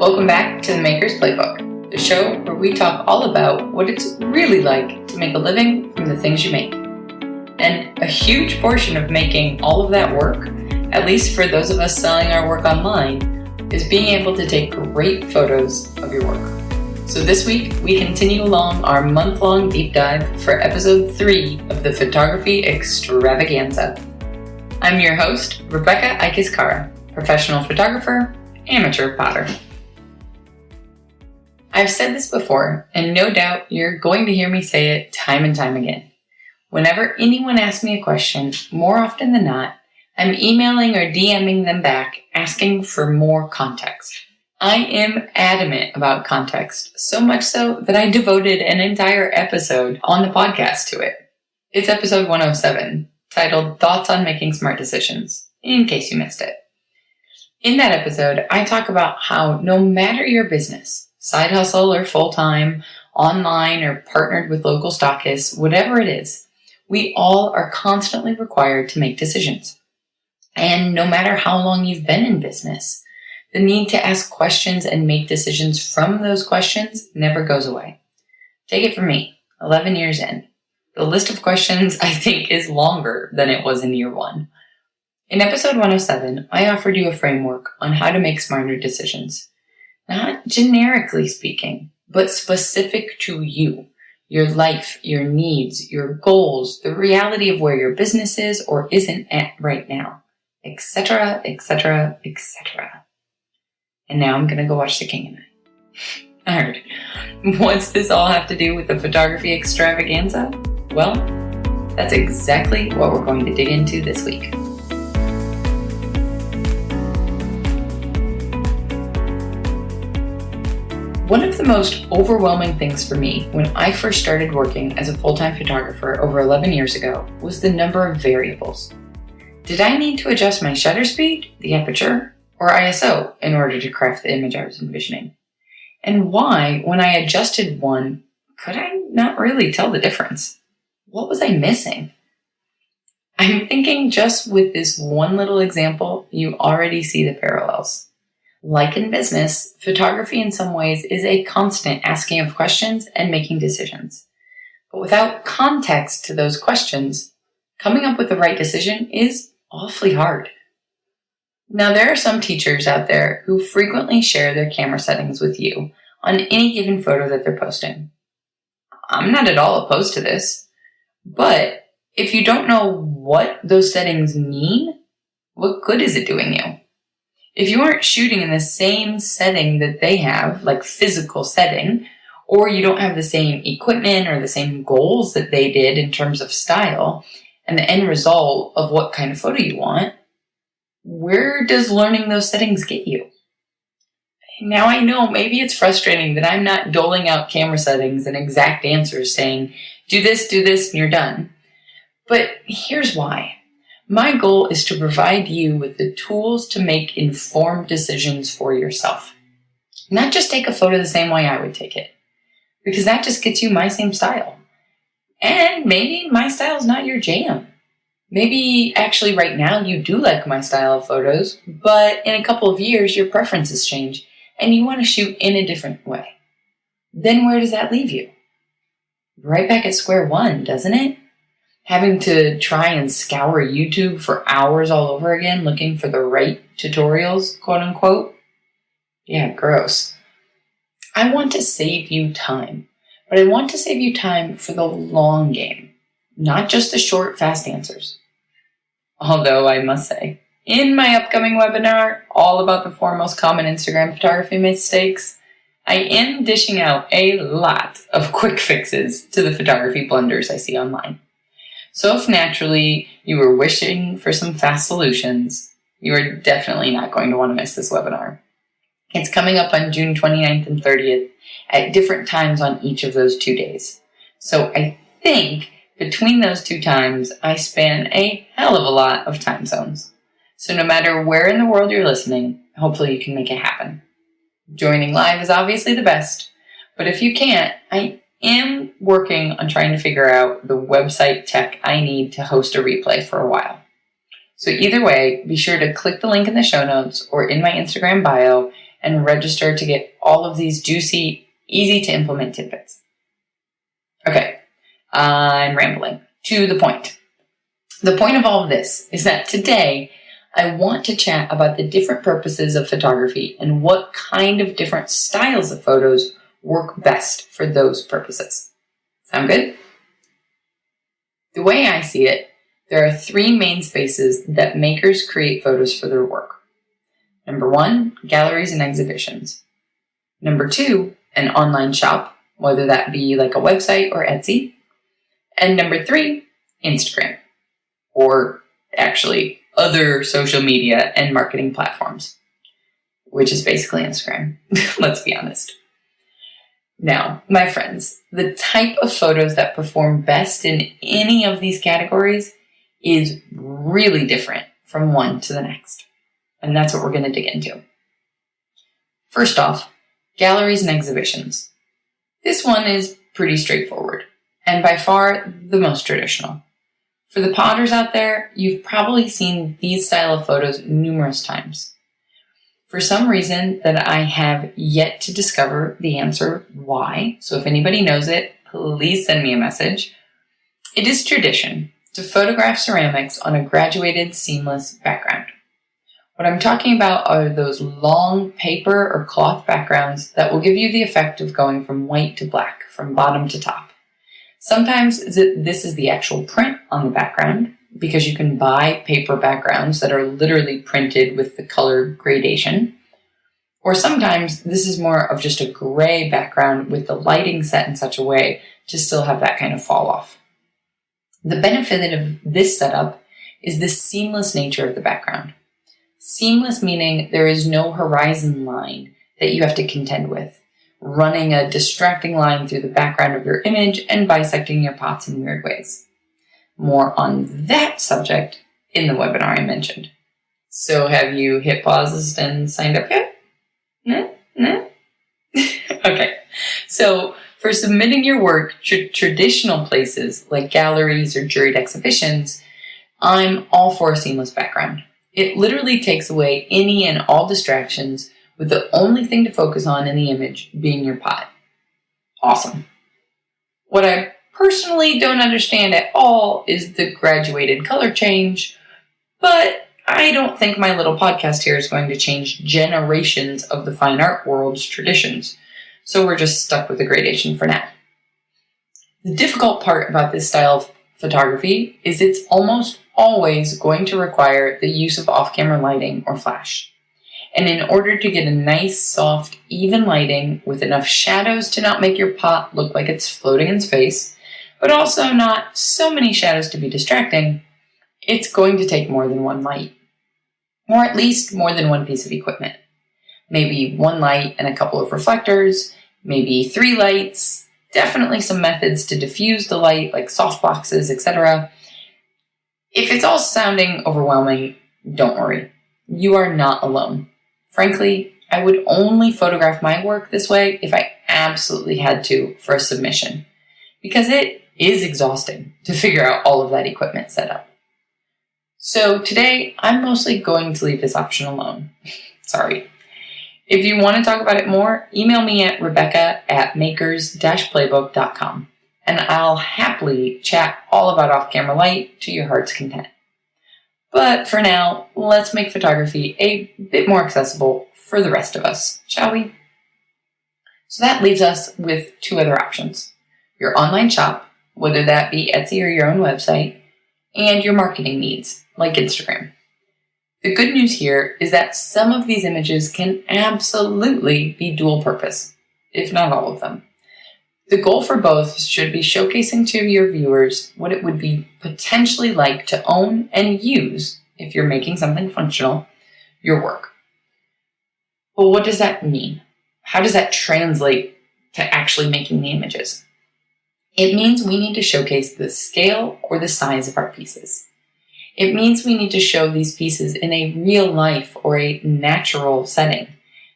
Welcome back to the Maker's Playbook, the show where we talk all about what it's really like to make a living from the things you make. And a huge portion of making all of that work, at least for those of us selling our work online, is being able to take great photos of your work. So this week, we continue along our month-long deep dive for episode 3 of the Photography Extravaganza. I'm your host, Rebecca Ikiskara, professional photographer, amateur potter. I've said this before, and no doubt you're going to hear me say it time and time again. Whenever anyone asks me a question, more often than not, I'm emailing or DMing them back asking for more context. I am adamant about context, so much so that I devoted an entire episode on the podcast to it. It's episode 107, titled Thoughts on Making Smart Decisions, in case you missed it. In that episode, I talk about how no matter your business, side hustle or full-time, online or partnered with local stockists, whatever it is, we all are constantly required to make decisions. And no matter how long you've been in business, the need to ask questions and make decisions from those questions never goes away. Take it from me, 11 years in. The list of questions, I think, is longer than it was in year 1. In episode 107, I offered you a framework on how to make smarter decisions. Not generically speaking, but specific to you, your life, your needs, your goals, the reality of where your business is or isn't at right now, etc., etc., etc. And now I'm going to go watch The King and I. Alright, what's this all have to do with the Photography Extravaganza? Well, that's exactly what we're going to dig into this week. One of the most overwhelming things for me when I first started working as a full-time photographer over 11 years ago was the number of variables. Did I need to adjust my shutter speed, the aperture, or ISO in order to craft the image I was envisioning? And why, when I adjusted one, could I not really tell the difference? What was I missing? I'm thinking just with this one little example, you already see the parallels. Like in business, photography in some ways is a constant asking of questions and making decisions. But without context to those questions, coming up with the right decision is awfully hard. Now, there are some teachers out there who frequently share their camera settings with you on any given photo that they're posting. I'm not at all opposed to this, but if you don't know what those settings mean, what good is it doing you? If you aren't shooting in the same setting that they have, like physical setting, or you don't have the same equipment or the same goals that they did in terms of style, and the end result of what kind of photo you want, where does learning those settings get you? Now I know maybe it's frustrating that I'm not doling out camera settings and exact answers saying, do this, and you're done. But here's why. My goal is to provide you with the tools to make informed decisions for yourself. Not just take a photo the same way I would take it, because that just gets you my same style. And maybe my style's not your jam. Maybe actually right now you do like my style of photos, but in a couple of years your preferences change and you want to shoot in a different way. Then where does that leave you? Right back at square one, doesn't it? Having to try and scour YouTube for hours all over again looking for the right tutorials, quote unquote. Yeah, gross. I want to save you time, but I want to save you time for the long game, not just the short, fast answers. Although I must say, in my upcoming webinar, all about the 4 most common Instagram photography mistakes, I am dishing out a lot of quick fixes to the photography blunders I see online. So if naturally you were wishing for some fast solutions, you are definitely not going to want to miss this webinar. It's coming up on June 29th and 30th at different times on each of those 2 days. So I think between those 2 times, I span a hell of a lot of time zones. So no matter where in the world you're listening, hopefully you can make it happen. Joining live is obviously the best, but if you can't, I am working on trying to figure out the website tech I need to host a replay for a while. So either way, be sure to click the link in the show notes or in my Instagram bio and register to get all of these juicy, easy to implement tidbits. Okay, I'm rambling. To the point. The point of all of this is that today I want to chat about the different purposes of photography and what kind of different styles of photos work best for those purposes. Sound good? The way I see it, there are three main spaces that makers create photos for their work. Number 1, galleries and exhibitions. Number 2, an online shop, whether that be like a website or Etsy. And number 3, Instagram, or actually other social media and marketing platforms, which is basically Instagram, let's be honest. Now, my friends, the type of photos that perform best in any of these categories is really different from one to the next. And that's what we're going to dig into. First off, galleries and exhibitions. This one is pretty straightforward, and by far the most traditional. For the potters out there, you've probably seen these style of photos numerous times. For some reason that I have yet to discover the answer why, so if anybody knows it, please send me a message. It is tradition to photograph ceramics on a graduated seamless background. What I'm talking about are those long paper or cloth backgrounds that will give you the effect of going from white to black, from bottom to top. Sometimes this is the actual print on the background, because you can buy paper backgrounds that are literally printed with the color gradation. Or sometimes this is more of just a gray background with the lighting set in such a way to still have that kind of fall off. The benefit of this setup is the seamless nature of the background. Seamless meaning there is no horizon line that you have to contend with, running a distracting line through the background of your image and bisecting your pots in weird ways. More on that subject in the webinar I mentioned. So have you hit pause and signed up yet? No? Okay, so for submitting your work to traditional places like galleries or juried exhibitions, I'm all for a seamless background. It literally takes away any and all distractions, with the only thing to focus on in the image being your pot. Awesome. What I personally don't understand at all is the graduated color change, but I don't think my little podcast here is going to change generations of the fine art world's traditions, so we're just stuck with the gradation for now. The difficult part about this style of photography is it's almost always going to require the use of off-camera lighting or flash. And in order to get a nice, soft, even lighting with enough shadows to not make your pot look like it's floating in space, but also not so many shadows to be distracting, it's going to take more than one light. Or at least more than one piece of equipment. Maybe one light and a couple of reflectors, maybe 3 lights, definitely some methods to diffuse the light like softboxes, etc. If it's all sounding overwhelming, don't worry. You are not alone. Frankly, I would only photograph my work this way if I absolutely had to for a submission, because it is exhausting to figure out all of that equipment setup. So today, I'm mostly going to leave this option alone. Sorry. If you want to talk about it more, email me at rebecca@makers-playbook.com, and I'll happily chat all about off-camera light to your heart's content. But for now, let's make photography a bit more accessible for the rest of us, shall we? So that leaves us with 2 other options. Your online shop, whether that be Etsy or your own website, and your marketing needs, like Instagram. The good news here is that some of these images can absolutely be dual purpose, if not all of them. The goal for both should be showcasing to your viewers what it would be potentially like to own and use, if you're making something functional, your work. But what does that mean? How does that translate to actually making the images? It means we need to showcase the scale or the size of our pieces. It means we need to show these pieces in a real life or a natural setting.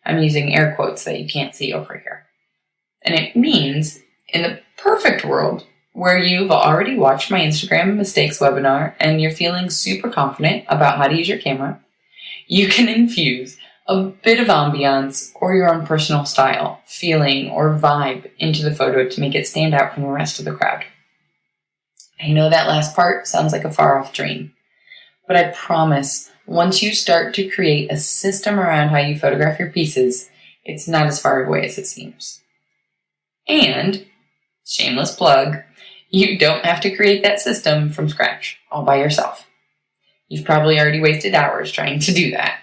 I'm using air quotes that you can't see over here. And it means, in the perfect world, where you've already watched my Instagram mistakes webinar and you're feeling super confident about how to use your camera, you can infuse a bit of ambiance or your own personal style, feeling, or vibe into the photo to make it stand out from the rest of the crowd. I know that last part sounds like a far-off dream, but I promise once you start to create a system around how you photograph your pieces, it's not as far away as it seems. And, shameless plug, you don't have to create that system from scratch, all by yourself. You've probably already wasted hours trying to do that.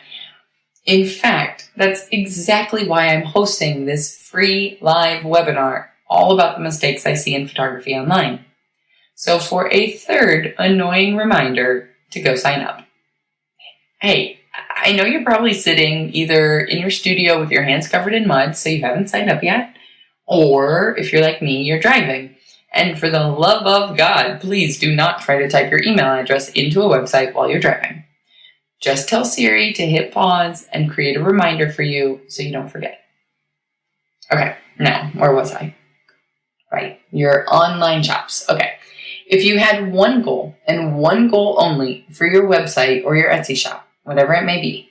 In fact, that's exactly why I'm hosting this free live webinar all about the mistakes I see in photography online. So for a third annoying reminder to go sign up. Hey, I know you're probably sitting either in your studio with your hands covered in mud, so you haven't signed up yet, or if you're like me, you're driving. And for the love of God, please do not try to type your email address into a website while you're driving. Just tell Siri to hit pause and create a reminder for you so you don't forget. Okay, now, where was I? Right, your online shops. Okay, if you had one goal and one goal only for your website or your Etsy shop, whatever it may be,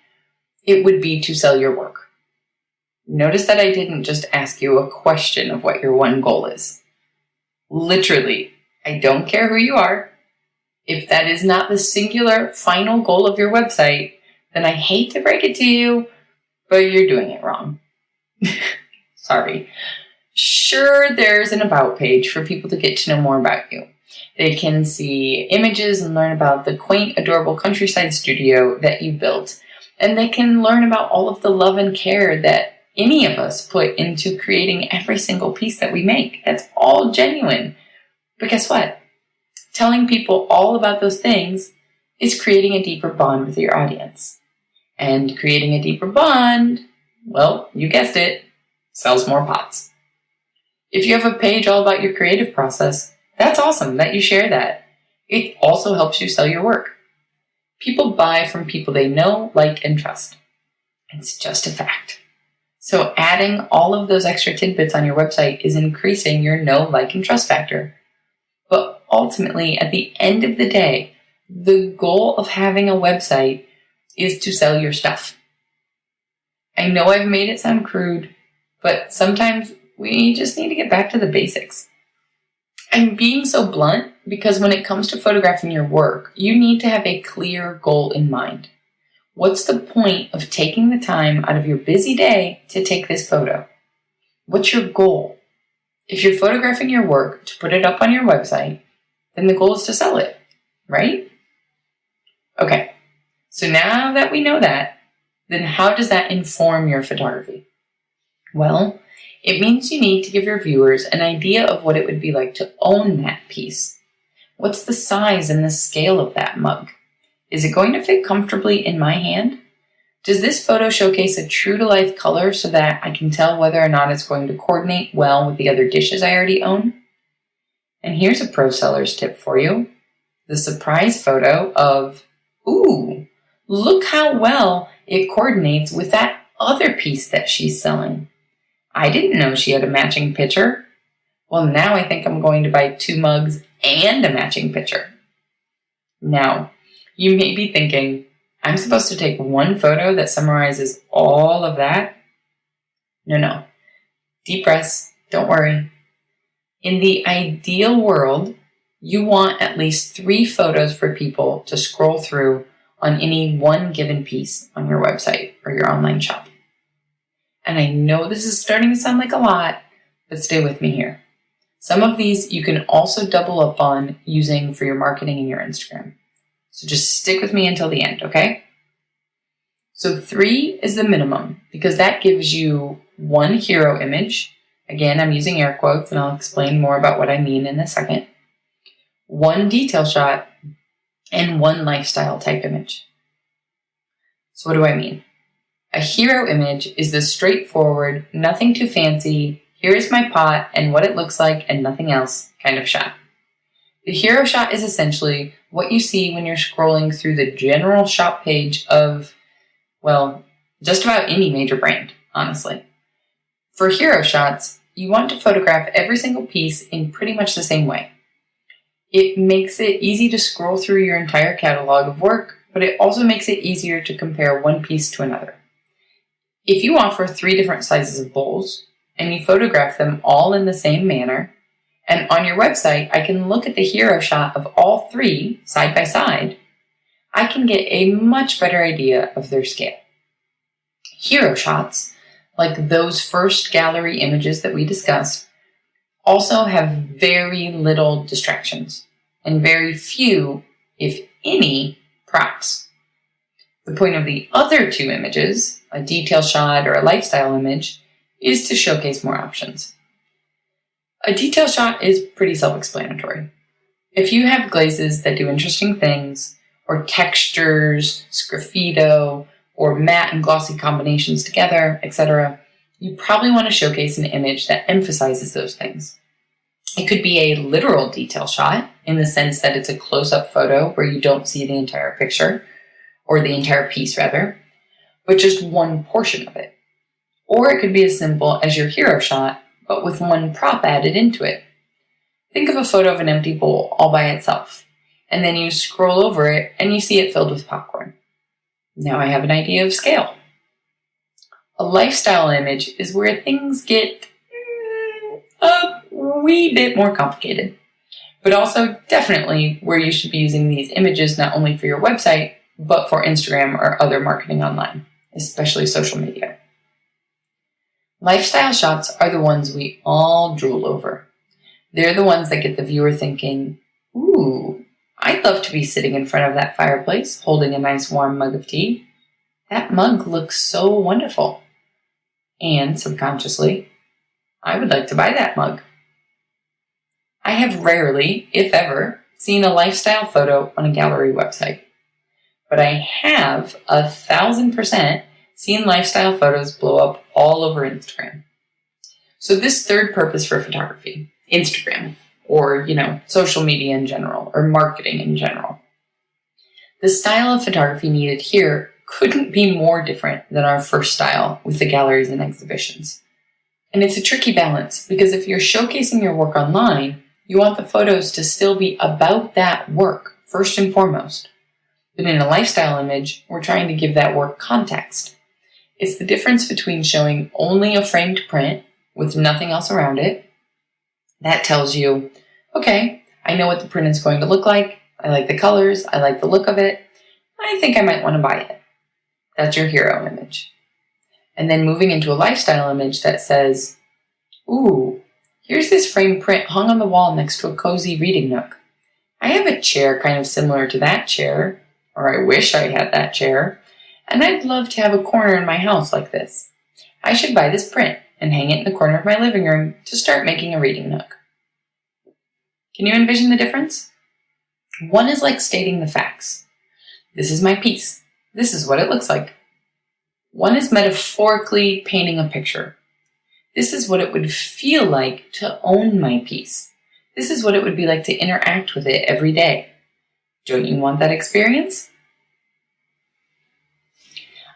it would be to sell your work. Notice that I didn't just ask you a question of what your one goal is. Literally, I don't care who you are. If that is not the singular final goal of your website, then I hate to break it to you, but you're doing it wrong. Sorry. Sure, there's an about page for people to get to know more about you. They can see images and learn about the quaint, adorable countryside studio that you built. And they can learn about all of the love and care that any of us put into creating every single piece that we make. That's all genuine. But guess what? Telling people all about those things is creating a deeper bond with your audience. And creating a deeper bond, well, you guessed it, sells more pots. If you have a page all about your creative process, that's awesome that you share that. It also helps you sell your work. People buy from people they know, like, and trust. It's just a fact. So adding all of those extra tidbits on your website is increasing your know, like, and trust factor. But ultimately, at the end of the day, the goal of having a website is to sell your stuff. I know I've made it sound crude, but sometimes we just need to get back to the basics. I'm being so blunt because when it comes to photographing your work, you need to have a clear goal in mind. What's the point of taking the time out of your busy day to take this photo? What's your goal? If you're photographing your work to put it up on your website, then the goal is to sell it, right? Okay, so now that we know that, then how does that inform your photography? Well, it means you need to give your viewers an idea of what it would be like to own that piece. What's the size and the scale of that mug? Is it going to fit comfortably in my hand? Does this photo showcase a true-to-life color so that I can tell whether or not it's going to coordinate well with the other dishes I already own? And here's a pro seller's tip for you. The surprise photo of, ooh, look how well it coordinates with that other piece that she's selling. I didn't know she had a matching pitcher. Well, now I think I'm going to buy 2 mugs and a matching pitcher. Now, you may be thinking, I'm supposed to take one photo that summarizes all of that? No. Deep breaths, don't worry. In the ideal world, you want at least 3 photos for people to scroll through on any one given piece on your website or your online shop. And I know this is starting to sound like a lot, but stay with me here. Some of these you can also double up on using for your marketing and your Instagram. So just stick with me until the end, okay? So 3 is the minimum because that gives you 1 hero image. Again, I'm using air quotes and I'll explain more about what I mean in a second. 1 detail shot and 1 lifestyle type image. So what do I mean? A hero image is the straightforward, nothing too fancy, here is my pot and what it looks like and nothing else kind of shot. The hero shot is essentially what you see when you're scrolling through the general shop page of, well, just about any major brand, honestly. For hero shots, you want to photograph every single piece in pretty much the same way. It makes it easy to scroll through your entire catalog of work, but it also makes it easier to compare one piece to another. If you offer 3 different sizes of bowls and you photograph them all in the same manner, and on your website I can look at the hero shot of all 3 side by side, I can get a much better idea of their scale. Hero shots, like those first gallery images that we discussed, also have very little distractions and very few, if any, props. The point of the other 2 images, a detail shot or a lifestyle image, is to showcase more options. A detail shot is pretty self-explanatory. If you have glazes that do interesting things, or textures, sgraffito, or matte and glossy combinations together, etc., you probably want to showcase an image that emphasizes those things. It could be a literal detail shot, in the sense that it's a close-up photo where you don't see the entire picture, or the entire piece rather, but just one portion of it. Or it could be as simple as your hero shot, but with one prop added into it. Think of a photo of an empty bowl all by itself, and then you scroll over it and you see it filled with popcorn. Now I have an idea of scale. A lifestyle image is where things get a wee bit more complicated, but also definitely where you should be using these images not only for your website, but for Instagram or other marketing online, especially social media. Lifestyle shots are the ones we all drool over. They're the ones that get the viewer thinking, ooh, I'd love to be sitting in front of that fireplace holding a nice warm mug of tea. That mug looks so wonderful. And subconsciously, I would like to buy that mug. I have rarely, if ever, seen a lifestyle photo on a gallery website, but I have 1,000% seen lifestyle photos blow up all over Instagram. So this third purpose for photography, Instagram, or, social media in general, or marketing in general. The style of photography needed here couldn't be more different than our first style with the galleries and exhibitions. And it's a tricky balance, because if you're showcasing your work online, you want the photos to still be about that work, first and foremost. But in a lifestyle image, we're trying to give that work context. It's the difference between showing only a framed print with nothing else around it. That tells you, okay, I know what the print is going to look like. I like the colors. I like the look of it. I think I might want to buy it. That's your hero image. And then moving into a lifestyle image that says, ooh, here's this framed print hung on the wall next to a cozy reading nook. I have a chair kind of similar to that chair, or I wish I had that chair, and I'd love to have a corner in my house like this. I should buy this print and hang it in the corner of my living room to start making a reading nook. Can you envision the difference? One is like stating the facts. This is my piece. This is what it looks like. One is metaphorically painting a picture. This is what it would feel like to own my piece. This is what it would be like to interact with it every day. Don't you want that experience?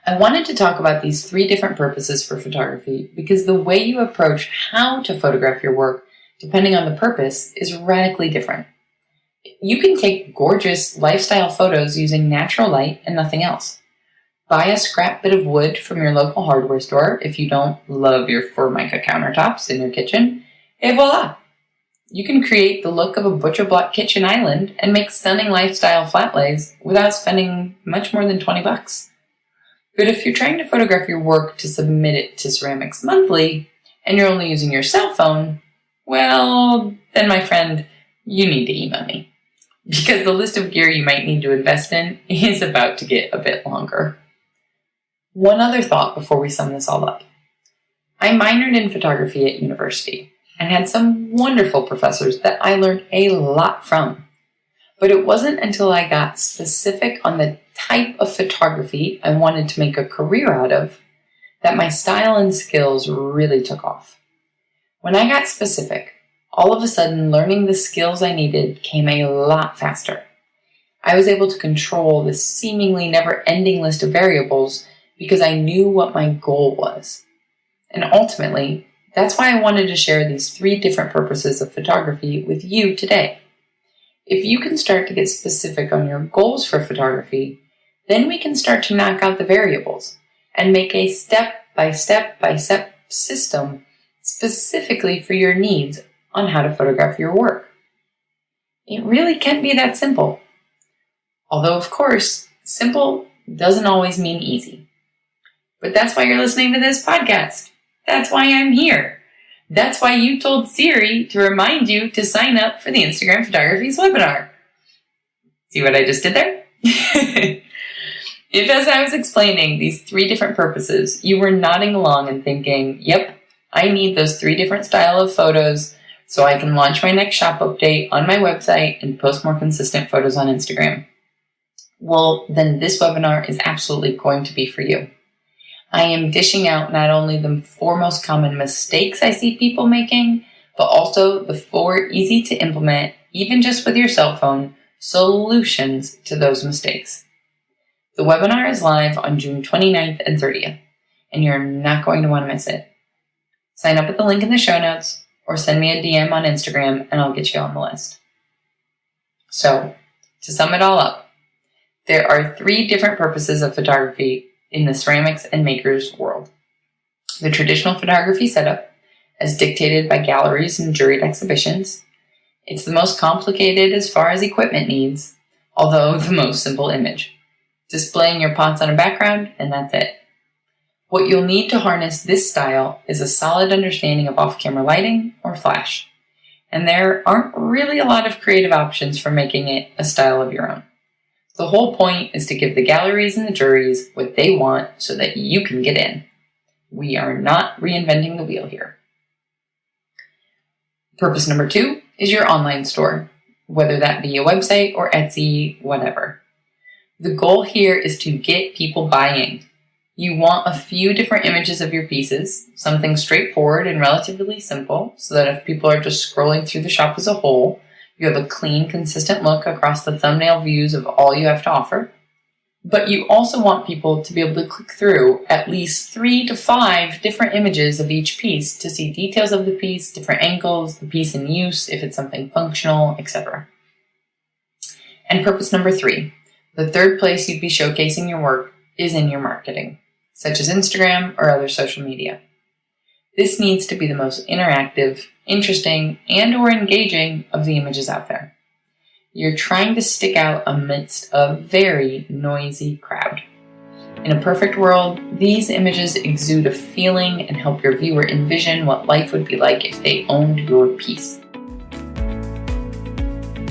I wanted to talk about these 3 different purposes for photography because the way you approach how to photograph your work, depending on the purpose, is radically different. You can take gorgeous lifestyle photos using natural light and nothing else. Buy a scrap bit of wood from your local hardware store if you don't love your Formica countertops in your kitchen, et voila! You can create the look of a butcher block kitchen island and make stunning lifestyle flat lays without spending much more than $20. But if you're trying to photograph your work to submit it to Ceramics Monthly and you're only using your cell phone, well, then my friend, you need to email me. Because the list of gear you might need to invest in is about to get a bit longer. One other thought before we sum this all up. I minored in photography at university and had some wonderful professors that I learned a lot from. But it wasn't until I got specific on the type of photography I wanted to make a career out of that my style and skills really took off. When I got specific, all of a sudden learning the skills I needed came a lot faster. I was able to control this seemingly never-ending list of variables because I knew what my goal was. And ultimately, that's why I wanted to share these 3 different purposes of photography with you today. If you can start to get specific on your goals for photography, then we can start to knock out the variables and make a by step-by-step system specifically for your needs on how to photograph your work. It really can be that simple. Although, of course, simple doesn't always mean easy. But that's why you're listening to this podcast. That's why I'm here. That's why you told Siri to remind you to sign up for the Instagram Photography's webinar. See what I just did there? If, as I was explaining these 3 different purposes, you were nodding along and thinking, yep, I need those 3 different style of photos so I can launch my next shop update on my website and post more consistent photos on Instagram. Well, then this webinar is absolutely going to be for you. I am dishing out not only the 4 most common mistakes I see people making, but also the 4 easy to implement, even just with your cell phone, solutions to those mistakes. The webinar is live on June 29th and 30th, and you're not going to want to miss it. Sign up at the link in the show notes, or send me a DM on Instagram and I'll get you on the list. So, to sum it all up, there are 3 different purposes of photography in the ceramics and makers world. The traditional photography setup, as dictated by galleries and juried exhibitions. It's the most complicated as far as equipment needs, although the most simple image. Displaying your pots on a background, and that's it. What you'll need to harness this style is a solid understanding of off-camera lighting or flash, and there aren't really a lot of creative options for making it a style of your own. The whole point is to give the galleries and the juries what they want so that you can get in. We are not reinventing the wheel here. Purpose number 2 is your online store, whether that be a website or Etsy, whatever. The goal here is to get people buying. You want a few different images of your pieces, something straightforward and relatively simple, so that if people are just scrolling through the shop as a whole, you have a clean, consistent look across the thumbnail views of all you have to offer. But you also want people to be able to click through at least 3 to 5 different images of each piece to see details of the piece, different angles, the piece in use, if it's something functional, etc. And purpose number 3, the 3rd place you'd be showcasing your work is in your marketing, such as Instagram or other social media. This needs to be the most interactive, interesting, and or engaging of the images out there. You're trying to stick out amidst a very noisy crowd. In a perfect world, these images exude a feeling and help your viewer envision what life would be like if they owned your piece.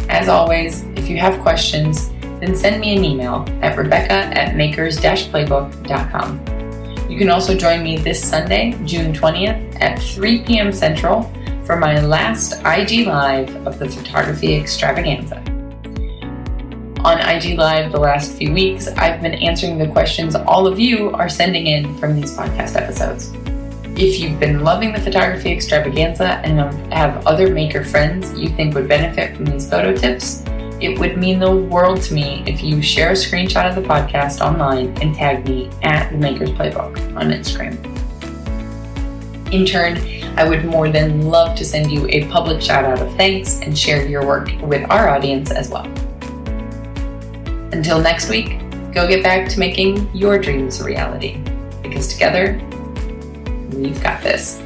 As always, if you have questions, then send me an email at rebecca@makers-playbook.com. You can also join me this Sunday, June 20th at 3 p.m. Central for my last IG Live of the Photography Extravaganza. On IG Live the last few weeks, I've been answering the questions all of you are sending in from these podcast episodes. If you've been loving the Photography Extravaganza and have other maker friends you think would benefit from these photo tips, it would mean the world to me if you share a screenshot of the podcast online and tag me at the Maker's Playbook on Instagram. In turn, I would more than love to send you a public shout out of thanks and share your work with our audience as well. Until next week, go get back to making your dreams a reality, because together, we've got this.